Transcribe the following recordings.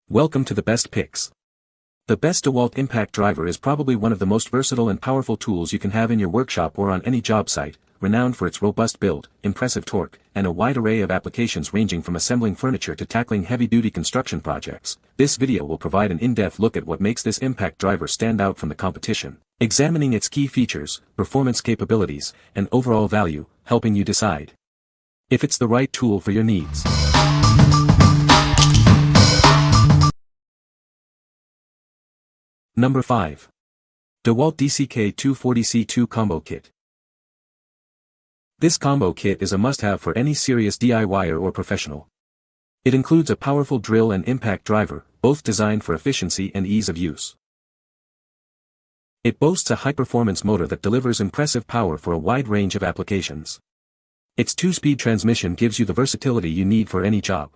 Welcome to the best picks. The best DeWalt Impact Driver is probably one of the most versatile and powerful tools you can have in your workshop or on any job site, renowned for its robust build, impressive torque, and a wide array of applications ranging from assembling furniture to tackling heavy-duty construction projects. This video will provide an in-depth look at what makes this impact driver stand out from the competition, examining its key features, performance capabilities, and overall value, helping you decide if it's the right tool for your needs. Number 5. DeWalt DCK240C2 Combo Kit. This combo kit is a must-have for any serious DIYer or professional. It includes a powerful drill and impact driver, both designed for efficiency and ease of use. It boasts a high-performance motor that delivers impressive power for a wide range of applications. Its 2-speed transmission gives you the versatility you need for any job.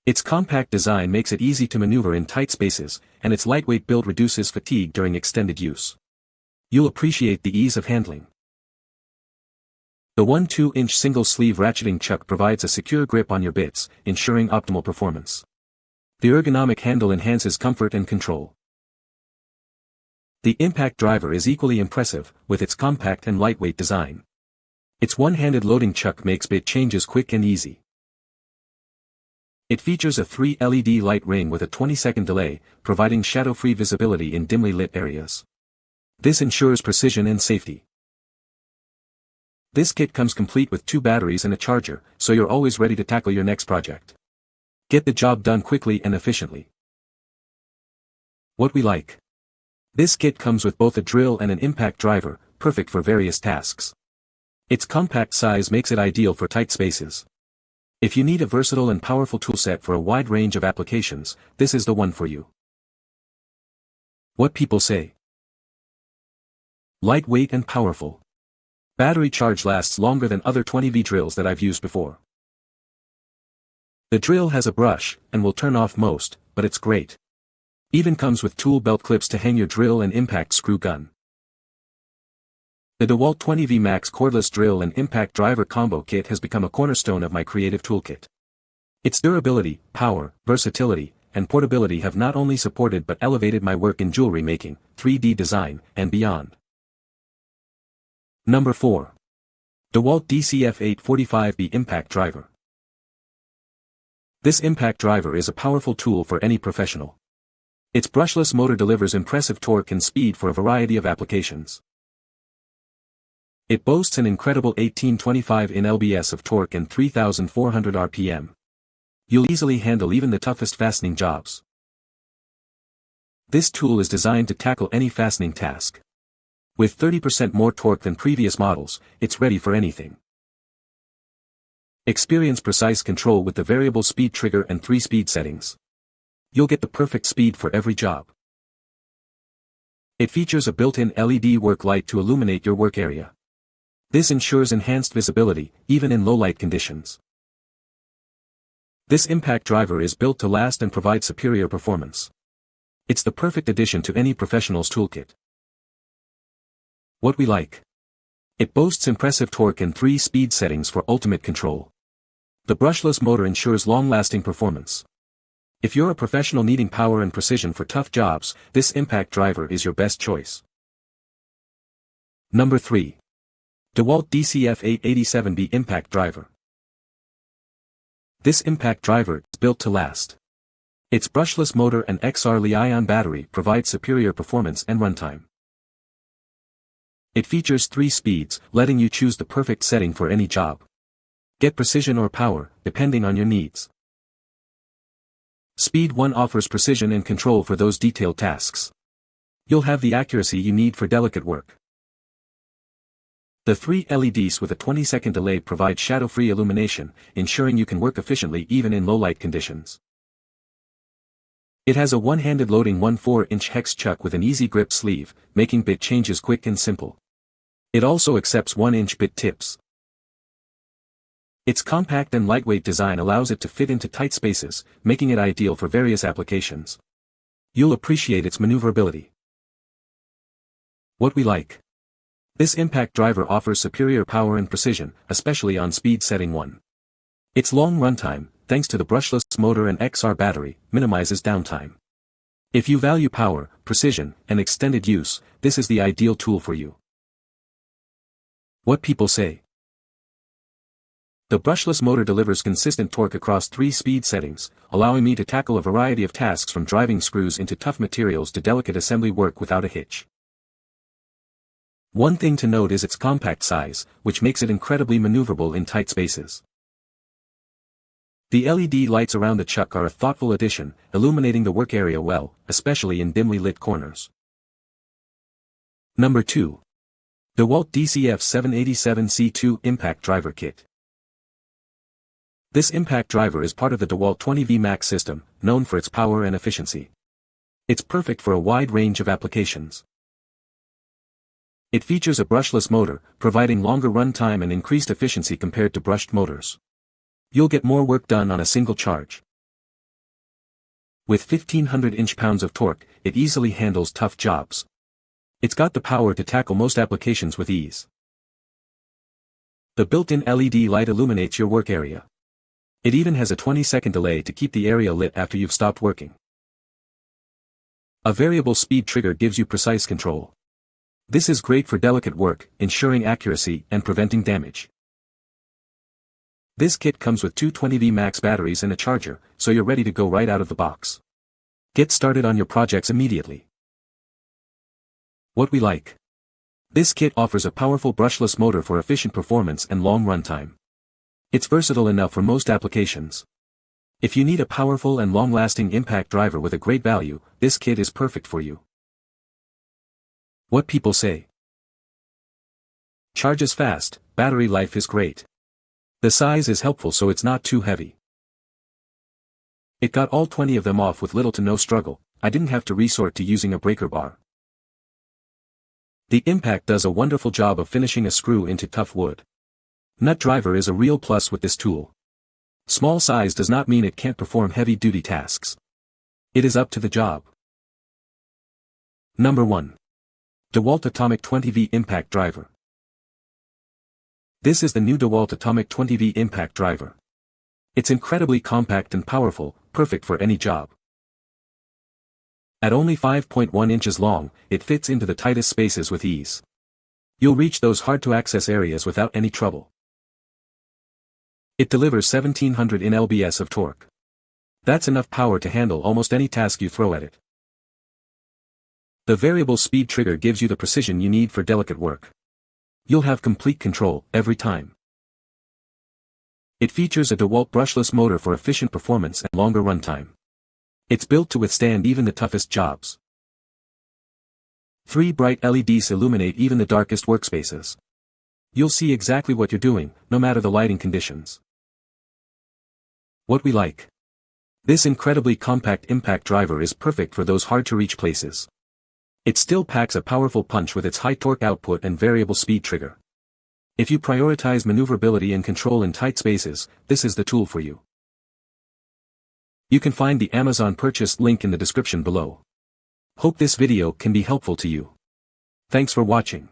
Its compact design makes it easy to maneuver in tight spaces, and its lightweight build reduces fatigue during extended use. You'll appreciate the ease of handling. The 1/2-inch single-sleeve ratcheting chuck provides a secure grip on your bits, ensuring optimal performance. The ergonomic handle enhances comfort and control. The impact driver is equally impressive, with its compact and lightweight design. Its one-handed loading chuck makes bit changes quick and easy. It features a 3 LED light ring with a 20-second delay, providing shadow-free visibility in dimly lit areas. This ensures precision and safety. This kit comes complete with 2 batteries and a charger, so you're always ready to tackle your next project. Get the job done quickly and efficiently. What we like. This kit comes with both a drill and an impact driver, perfect for various tasks. Its compact size makes it ideal for tight spaces. If you need a versatile and powerful toolset for a wide range of applications, this is the one for you. What people say. Lightweight and powerful. Battery charge lasts longer than other 20V drills that I've used before. The drill has a brush, and will turn off most, but it's great. Even comes with tool belt clips to hang your drill and impact screw gun. The DeWalt 20V Max cordless drill and impact driver combo kit has become a cornerstone of my creative toolkit. Its durability, power, versatility, and portability have not only supported but elevated my work in jewelry making, 3D design, and beyond. Number 4. DeWalt DCF845B Impact Driver. This impact driver is a powerful tool for any professional. Its brushless motor delivers impressive torque and speed for a variety of applications. It boasts an incredible 1825 lbs of torque and 3,400 rpm. You'll easily handle even the toughest fastening jobs. This tool is designed to tackle any fastening task. With 30% more torque than previous models, it's ready for anything. Experience precise control with the variable speed trigger and 3-speed settings. You'll get the perfect speed for every job. It features a built-in LED work light to illuminate your work area. This ensures enhanced visibility, even in low-light conditions. This impact driver is built to last and provide superior performance. It's the perfect addition to any professional's toolkit. What we like. It boasts impressive torque and 3-speed settings for ultimate control. The brushless motor ensures long-lasting performance. If you're a professional needing power and precision for tough jobs, this impact driver is your best choice. Number 3. DeWalt DCF887B Impact Driver. This impact driver is built to last. Its brushless motor and XR Li-ion battery provide superior performance and runtime. It features 3 speeds, letting you choose the perfect setting for any job. Get precision or power, depending on your needs. Speed 1 offers precision and control for those detailed tasks. You'll have the accuracy you need for delicate work. The 3 LEDs with a 20-second delay provide shadow-free illumination, ensuring you can work efficiently even in low-light conditions. It has a one-handed loading 1/4-inch hex chuck with an easy grip sleeve, making bit changes quick and simple. It also accepts 1-inch bit tips. Its compact and lightweight design allows it to fit into tight spaces, making it ideal for various applications. You'll appreciate its maneuverability. What we like. This impact driver offers superior power and precision, especially on speed setting 1. Its long runtime, thanks to the brushless motor and XR battery, minimizes downtime. If you value power, precision, and extended use, this is the ideal tool for you. What people say. The brushless motor delivers consistent torque across 3 speed settings, allowing me to tackle a variety of tasks from driving screws into tough materials to delicate assembly work without a hitch. One thing to note is its compact size, which makes it incredibly maneuverable in tight spaces. The LED lights around the chuck are a thoughtful addition, illuminating the work area well, especially in dimly lit corners. Number 2. DeWalt DCF787C2 Impact Driver Kit. This impact driver is part of the DeWalt 20V Max system, known for its power and efficiency. It's perfect for a wide range of applications. It features a brushless motor, providing longer run time and increased efficiency compared to brushed motors. You'll get more work done on a single charge. With 1,500 inch-pounds of torque, it easily handles tough jobs. It's got the power to tackle most applications with ease. The built-in LED light illuminates your work area. It even has a 20-second delay to keep the area lit after you've stopped working. A variable speed trigger gives you precise control. This is great for delicate work, ensuring accuracy and preventing damage. This kit comes with 2 20V Max batteries and a charger, so you're ready to go right out of the box. Get started on your projects immediately. What we like. This kit offers a powerful brushless motor for efficient performance and long runtime. It's versatile enough for most applications. If you need a powerful and long-lasting impact driver with a great value, this kit is perfect for you. What people say. Charges fast, battery life is great. The size is helpful so it's not too heavy. It got all 20 of them off with little to no struggle. I didn't have to resort to using a breaker bar. The Impact does a wonderful job of finishing a screw into tough wood. Nut driver is a real plus with this tool. Small size does not mean it can't perform heavy-duty tasks. It is up to the job. Number 1. DeWalt Atomic 20V Impact Driver. This is the new DeWalt Atomic 20V Impact Driver. It's incredibly compact and powerful, perfect for any job. At only 5.1 inches long, it fits into the tightest spaces with ease. You'll reach those hard-to-access areas without any trouble. It delivers 1700 lbs of torque. That's enough power to handle almost any task you throw at it. The variable speed trigger gives you the precision you need for delicate work. You'll have complete control every time. It features a DeWalt brushless motor for efficient performance and longer runtime. It's built to withstand even the toughest jobs. 3 bright LEDs illuminate even the darkest workspaces. You'll see exactly what you're doing, no matter the lighting conditions. What we like. This incredibly compact impact driver is perfect for those hard-to-reach places. It still packs a powerful punch with its high torque output and variable speed trigger. If you prioritize maneuverability and control in tight spaces, this is the tool for you. You can find the Amazon purchase link in the description below. Hope this video can be helpful to you. Thanks for watching.